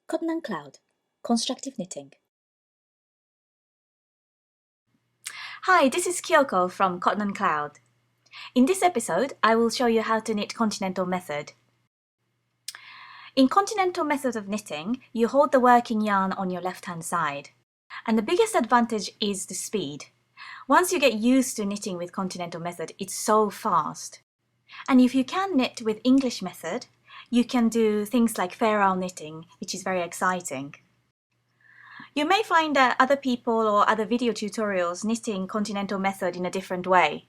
Cotton & Cloud, Constructive Knitting. Hi, this is Kyoko from Cotton & Cloud. In this episode, I will show you how to knit Continental method. In Continental method of knitting, you hold the working yarn on your left-hand side. And the biggest advantage is the speed. Once you get used to knitting with Continental method, it's so fast. And if you can knit with English method, you can do things like purl knitting, which is very exciting. You may find that other people or other video tutorials knitting Continental method in a different way.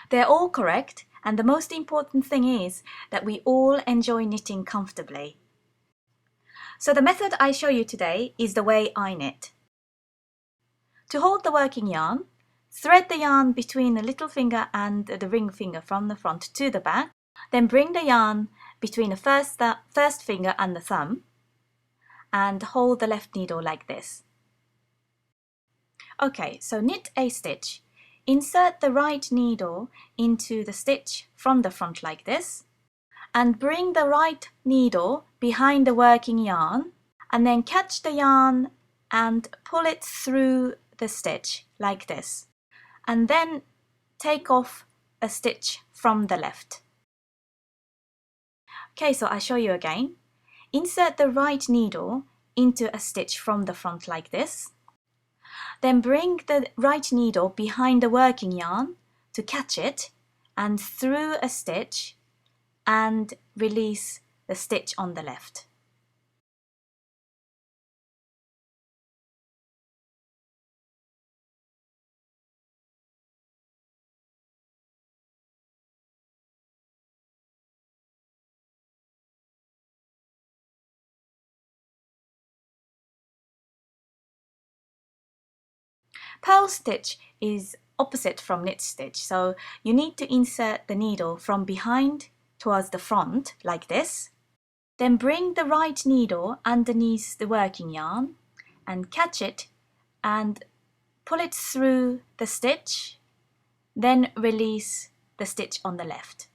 They're all correct, and the most important thing is that we all enjoy knitting comfortably. So the method I show you today is the way I knit. To hold the working yarn, thread the yarn between the little finger and the ring finger from the front to the back, then bring the yarn between the first finger and the thumb, and hold the left needle like this. Okay, so knit a stitch. Insert the right needle into the stitch from the front like this, and bring the right needle behind the working yarn, and then catch the yarn and pull it through the stitch like this, and then take off a stitch from the left. Okay, so I'll show you again. Insert the right needle into a stitch from the front like this. Then bring the right needle behind the working yarn to catch it and through a stitch and release the stitch on the left. Purl stitch is opposite from knit stitch, so you need to insert the needle from behind towards the front like this. Then bring the right needle underneath the working yarn and catch it and pull it through the stitch, then release the stitch on the left.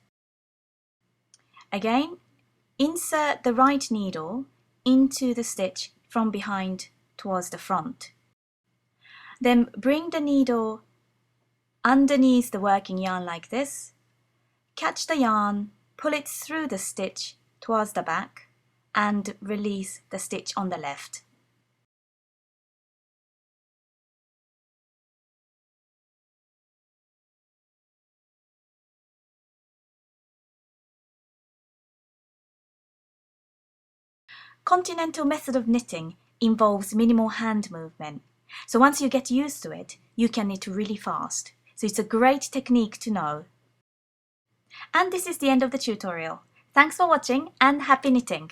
Again, insert the right needle into the stitch from behind towards the front. Then bring the needle underneath the working yarn like this, catch the yarn, pull it through the stitch towards the back, and release the stitch on the left. Continental method of knitting involves minimal hand movement. So once you get used to it, you can knit really fast. So it's a great technique to know. And this is the end of the tutorial. Thanks for watching and happy knitting!